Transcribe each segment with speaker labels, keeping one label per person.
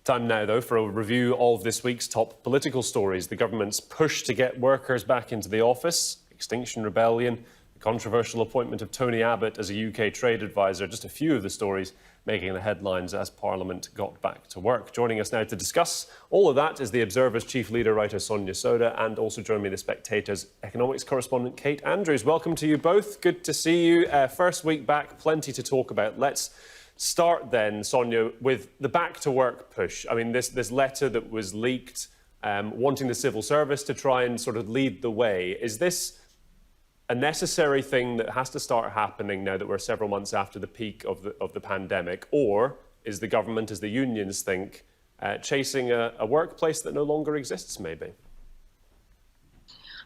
Speaker 1: Time now, though, for a review of this week's top political stories. The government's push to get workers back into the office, Extinction Rebellion, the controversial appointment of Tony Abbott as a UK trade advisor, just a few of the stories making the headlines as Parliament got back to work. Joining us now to discuss all of that is the Observer's chief leader writer Sonia Sodha, and also joining me the Spectator's economics correspondent Kate Andrews. Welcome to you both. Good to see you. First week back, plenty to talk about. Let's start then, Sonia, with the back to work push. I mean, this letter that was leaked, wanting the civil service to try and sort of lead the way. Is this a necessary thing that has to start happening now that we're several months after the peak of the pandemic? Or is the government, as the unions think, chasing a workplace that no longer exists, maybe?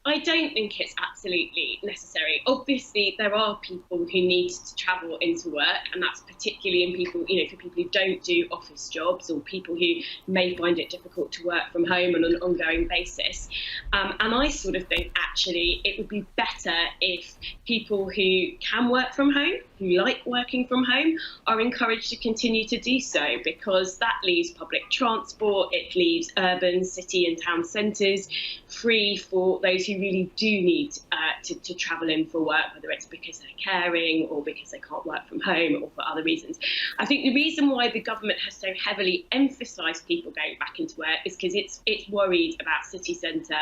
Speaker 2: I don't think it's absolutely necessary. Obviously, there are people who need to travel into work, and that's particularly in people, for people who don't do office jobs or people who may find it difficult to work from home on an ongoing basis. And I sort of think, actually, it would be better if people who can work from home, who like working from home, are encouraged to continue to do so, because that leaves public transport, it leaves urban city and town centres free for those who really do need to travel in for work, whether it's because they're caring or because they can't work from home or for other reasons. I think the reason why the government has so heavily emphasised people going back into work is because it's worried about city centre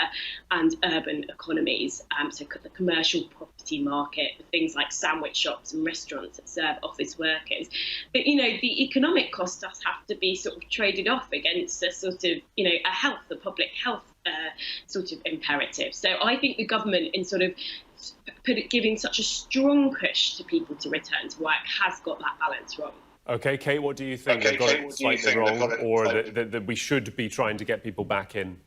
Speaker 2: and urban economies, so the commercial property market, things like sandwich shops and restaurants that serve office workers. But, the economic cost does have to be sort of traded off against a sort of, a public health sort of imperative. So I think the government, in sort of giving such a strong push to people to return to work, has got that balance wrong.
Speaker 1: OK, Kate, what do you think? They've got it slightly wrong, or that we should be trying to get people back in?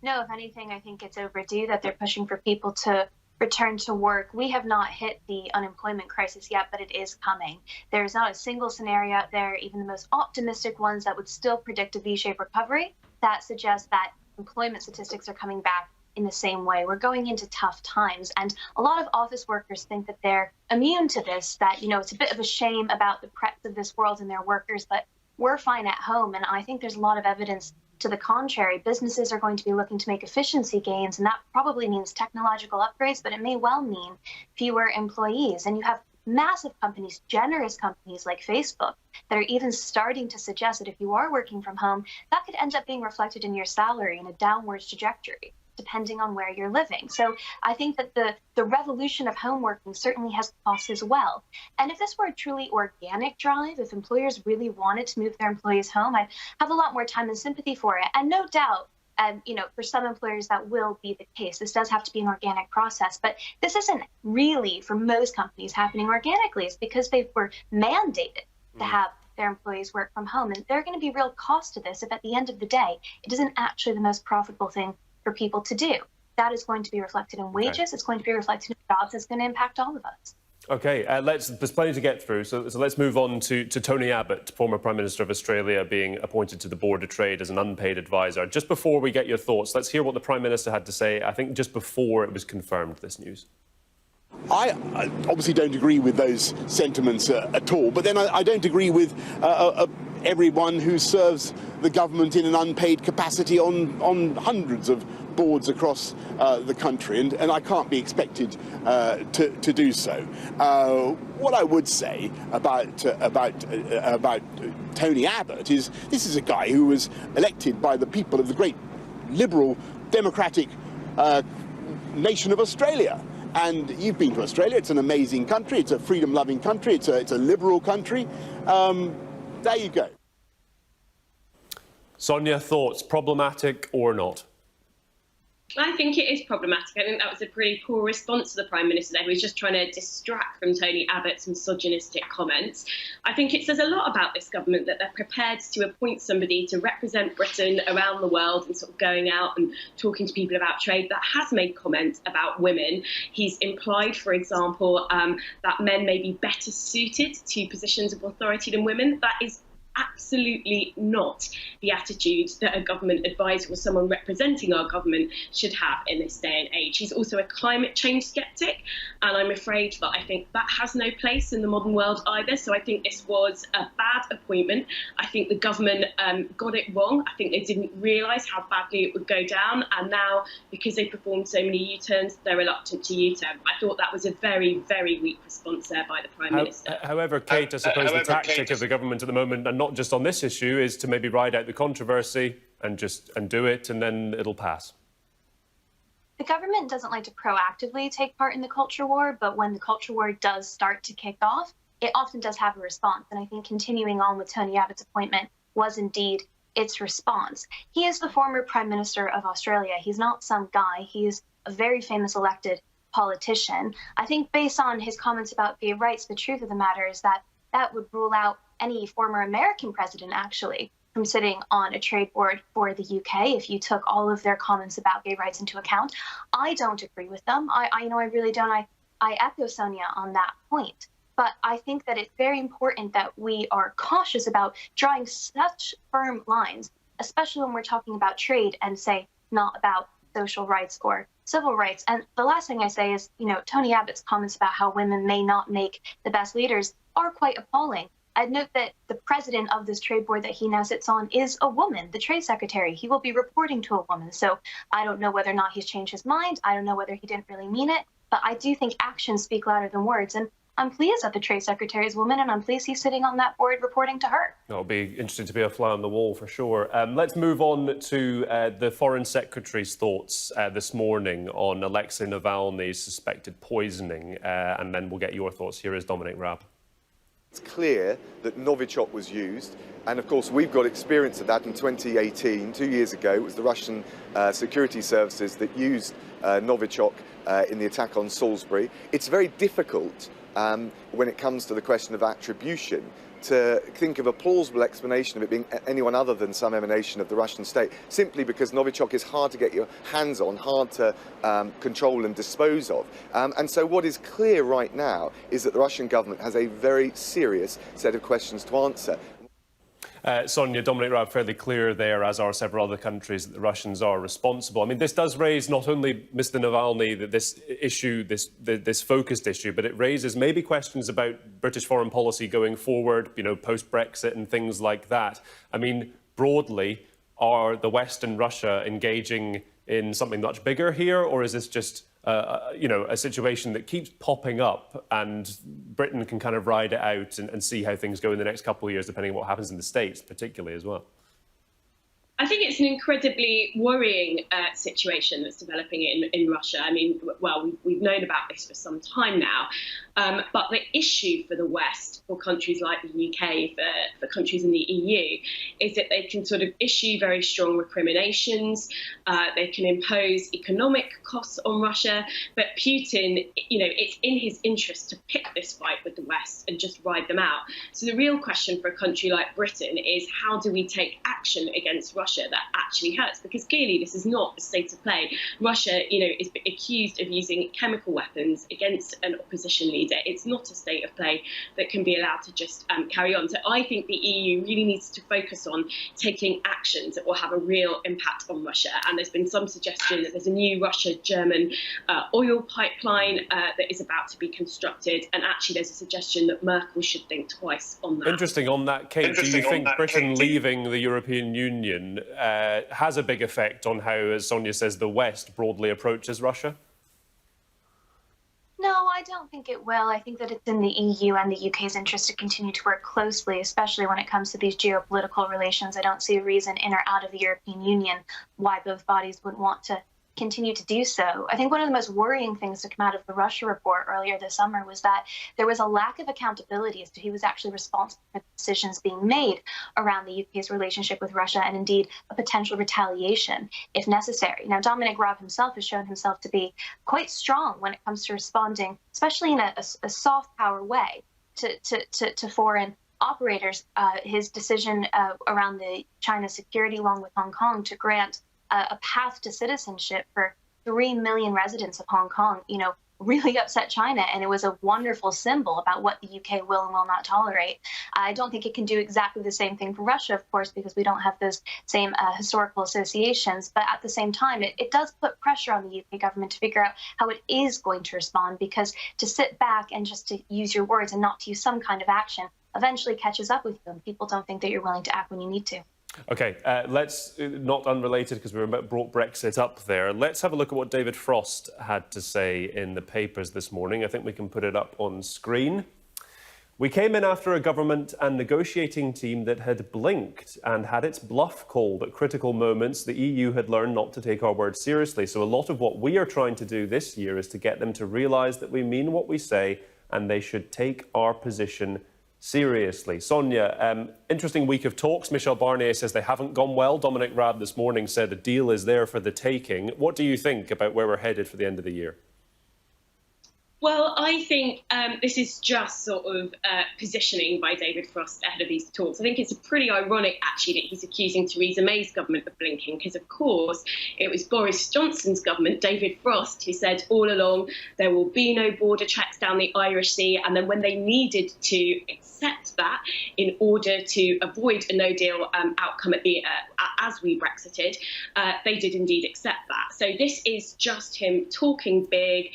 Speaker 3: No, if anything, I think it's overdue that they're pushing for people to return to work. We have not hit the unemployment crisis yet, but it is coming. There's not a single scenario out there, even the most optimistic ones, that would still predict a V-shaped recovery that suggests that employment statistics are coming back in the same way. We're going into tough times, and a lot of office workers think that they're immune to this, that, it's a bit of a shame about the preps of this world and their workers, but we're fine at home. And I think there's a lot of evidence to the contrary. Businesses are going to be looking to make efficiency gains, and that probably means technological upgrades, but it may well mean fewer employees. And you have massive companies, generous companies like Facebook, that are even starting to suggest that if you are working from home, that could end up being reflected in your salary in a downwards trajectory, depending on where you're living. So I think that the revolution of home working certainly has costs as well. And if this were a truly organic drive, if employers really wanted to move their employees home, I'd have a lot more time and sympathy for it. And no doubt, for some employers that will be the case. This does have to be an organic process, but this isn't really, for most companies, happening organically. It's because they were mandated to have their employees work from home. And there are going to be real costs to this if at the end of the day, it isn't actually the most profitable thing for people to do. That is going to be reflected in wages. Okay. It's going to be reflected in jobs. It's going to impact all of us. OK, there's plenty to get through, so let's move on to Tony Abbott, former Prime Minister of Australia, being appointed to the Board of Trade as an unpaid advisor. Just before we get your thoughts, let's hear what the Prime Minister had to say, I think, just before it was confirmed, this news.
Speaker 4: I obviously don't agree with those sentiments at all, but then I don't agree with everyone who serves the government in an unpaid capacity on hundreds of boards across the country, and I can't be expected to do so. What I would say about Tony Abbott is this is a guy who was elected by the people of the great liberal democratic nation of Australia. And you've been to Australia. It's an amazing country. It's a freedom-loving country. It's a liberal country. There you go.
Speaker 1: Sonia, thoughts? Problematic or not?
Speaker 2: I think it is problematic. I think that was a pretty poor response to the Prime Minister there, who was just trying to distract from Tony Abbott's misogynistic comments. I think it says a lot about this government that they're prepared to appoint somebody to represent Britain around the world and sort of going out and talking to people about trade that has made comments about women. He's implied, for example, that men may be better suited to positions of authority than women. That is absolutely not the attitude that a government advisor or someone representing our government should have in this day and age. He's also a climate change skeptic, and I'm afraid that I think that has no place in the modern world either. So I think this was a bad appointment. I think the government got it wrong. I think they didn't realise how badly it would go down, and now, because they performed so many U-turns, they're reluctant to U-turn. I thought that was a very, very weak response there by the Prime Minister.
Speaker 1: However, Kate, I suppose the tactic of the government at the moment, and not just on this issue, is to maybe ride out the controversy and do it, and then it'll pass.
Speaker 3: The government doesn't like to proactively take part in the culture war, but when the culture war does start to kick off, it often does have a response. And I think continuing on with Tony Abbott's appointment was indeed its response. He is the former Prime Minister of Australia. He's not some guy. He is a very famous elected politician. I think based on his comments about gay rights, the truth of the matter is that that would rule out any former American president, actually, from sitting on a trade board for the UK if you took all of their comments about gay rights into account. I don't agree with them. I really don't. I echo Sonia on that point. But I think that it's very important that we are cautious about drawing such firm lines, especially when we're talking about trade and, say, not about social rights or civil rights. And the last thing I say is, Tony Abbott's comments about how women may not make the best leaders are quite appalling. I'd note that the president of this trade board that he now sits on is a woman, the trade secretary. He will be reporting to a woman. So I don't know whether or not he's changed his mind. I don't know whether he didn't really mean it. But I do think actions speak louder than words. And I'm pleased that the trade secretary is a woman, and I'm pleased he's sitting on that board reporting to her. It'll
Speaker 1: be interesting to be a fly on the wall for sure. Let's move on to the Foreign Secretary's thoughts this morning on Alexei Navalny's suspected poisoning, and then we'll get your thoughts. Here is Dominic Raab.
Speaker 5: It's clear that Novichok was used, and of course we've got experience of that in 2018. 2 years ago, it was the Russian security services that used Novichok in the attack on Salisbury. It's very difficult when it comes to the question of attribution to think of a plausible explanation of it being anyone other than some emanation of the Russian state, simply because Novichok is hard to get your hands on, hard to control and dispose of. And so what is clear right now is that the Russian government has a very serious set of questions to answer.
Speaker 1: Sonia, Dominic Raab fairly clear there, as are several other countries, that the Russians are responsible. I mean, this does raise not only Mr. Navalny, this issue, this focused issue, but it raises maybe questions about British foreign policy going forward, post-Brexit and things like that. I mean, broadly, are the West and Russia engaging in something much bigger here, or is this just a situation that keeps popping up and Britain can kind of ride it out and see how things go in the next couple of years, depending on what happens in the States, particularly as well?
Speaker 2: I think it's an incredibly worrying situation that's developing in Russia. I mean, well, we've known about this for some time now. But the issue for the West, for countries like the UK, for countries in the EU, is that they can sort of issue very strong recriminations. They can impose economic costs on Russia. But Putin, it's in his interest to pick this fight with the West and just ride them out. So the real question for a country like Britain is, how do we take action against Russia that actually hurts? Because clearly this is not a state of play. Russia, is accused of using chemical weapons against an opposition leader. It's not a state of play that can be allowed to just carry on. So I think the EU really needs to focus on taking actions that will have a real impact on Russia. And there's been some suggestion that there's a new Russia-German oil pipeline that is about to be constructed. And actually there's a suggestion that Merkel should think twice on that.
Speaker 1: Interesting on that, Kate. Do you think Britain leaving the European Union has a big effect on how, as Sonia says, the West broadly approaches Russia?
Speaker 3: No, I don't think it will. I think that it's in the EU and the UK's interest to continue to work closely, especially when it comes to these geopolitical relations. I don't see a reason in or out of the European Union why both bodies would want to continue to do so. I think one of the most worrying things to come out of the Russia report earlier this summer was that there was a lack of accountability as to who was actually responsible for the decisions being made around the UK's relationship with Russia, and indeed a potential retaliation if necessary. Now, Dominic Raab himself has shown himself to be quite strong when it comes to responding, especially in a soft power way, to foreign operators. His decision around the China security law with Hong Kong to grant a path to citizenship for 3 million residents of Hong Kong, really upset China, and it was a wonderful symbol about what the UK will and will not tolerate. I don't think it can do exactly the same thing for Russia, of course, because we don't have those same historical associations. But at the same time, it does put pressure on the UK government to figure out how it is going to respond, because to sit back and just to use your words and not to use some kind of action eventually catches up with you, and people don't think that you're willing to act when you need to.
Speaker 1: OK, let's, not unrelated because we brought Brexit up there, let's have a look at what David Frost had to say in the papers this morning. I think we can put it up on screen. We came in after a government and negotiating team that had blinked and had its bluff called at critical moments. The EU had learned not to take our word seriously. So a lot of what we are trying to do this year is to get them to realise that we mean what we say and they should take our position seriously. Sonia, interesting week of talks. Michel Barnier says they haven't gone well. Dominic Raab this morning said a deal is there for the taking. What do you think about where we're headed for the end of the year?
Speaker 2: Well, I think this is just sort of positioning by David Frost ahead of these talks. I think it's pretty ironic, actually, that he's accusing Theresa May's government of blinking, because, of course, it was Boris Johnson's government, David Frost, who said all along there will be no border checks down the Irish Sea. And then when they needed to accept that in order to avoid a no-deal outcome at the as we Brexited, they did indeed accept that. So this is just him talking big,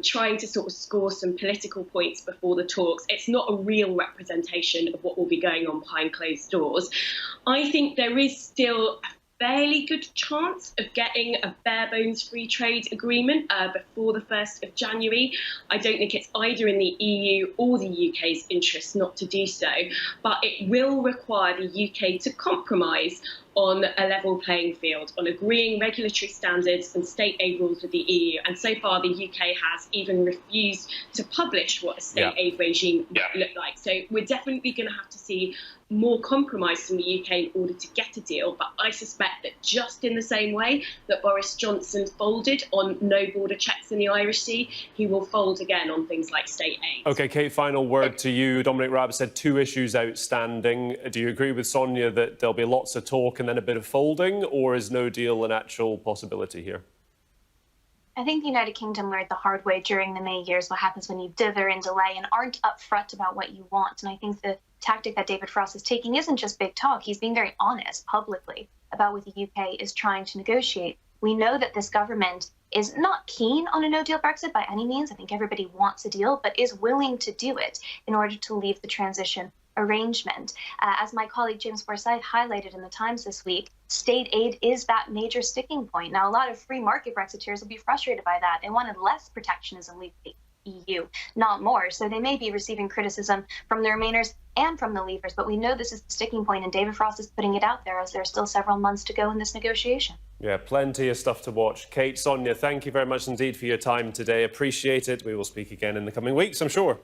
Speaker 2: trying to sort of score some political points before the talks. It's not a real representation of what will be going on behind closed doors. I think there is still a fairly good chance of getting a bare bones free trade agreement before the 1st of January. I don't think it's either in the EU or the UK's interest not to do so, but it will require the UK to compromise on a level playing field, on agreeing regulatory standards and state aid rules with the EU. And so far, the UK has even refused to publish what a state aid regime might look like. So we're definitely going to have to see more compromise from the UK in order to get a deal. But I suspect that just in the same way that Boris Johnson folded on no border checks in the Irish Sea, he will fold again on things like state aid. OK,
Speaker 1: Kate, final word to you. Dominic Raab said 2 issues outstanding. Do you agree with Sonia that there'll be lots of talk and then a bit of folding, or is no deal an actual possibility here?
Speaker 3: I think the United Kingdom learned the hard way during the May years what happens when you dither and delay and aren't upfront about what you want. And I think the tactic that David Frost is taking isn't just big talk. He's being very honest publicly about what the UK is trying to negotiate. We know that this government is not keen on a no-deal Brexit by any means. I think everybody wants a deal, but is willing to do it in order to leave the transition arrangement. As my colleague James Forsyth highlighted in the Times this week, state aid is that major sticking point. Now, a lot of free market Brexiteers will be frustrated by that. They wanted less protectionism leaving the EU, not more. So they may be receiving criticism from the Remainers and from the Leavers, but we know this is the sticking point, and David Frost is putting it out there as there are still several months to go in this negotiation.
Speaker 1: Yeah, plenty of stuff to watch. Kate, Sonia, thank you very much indeed for your time today. Appreciate it. We will speak again in the coming weeks, I'm sure.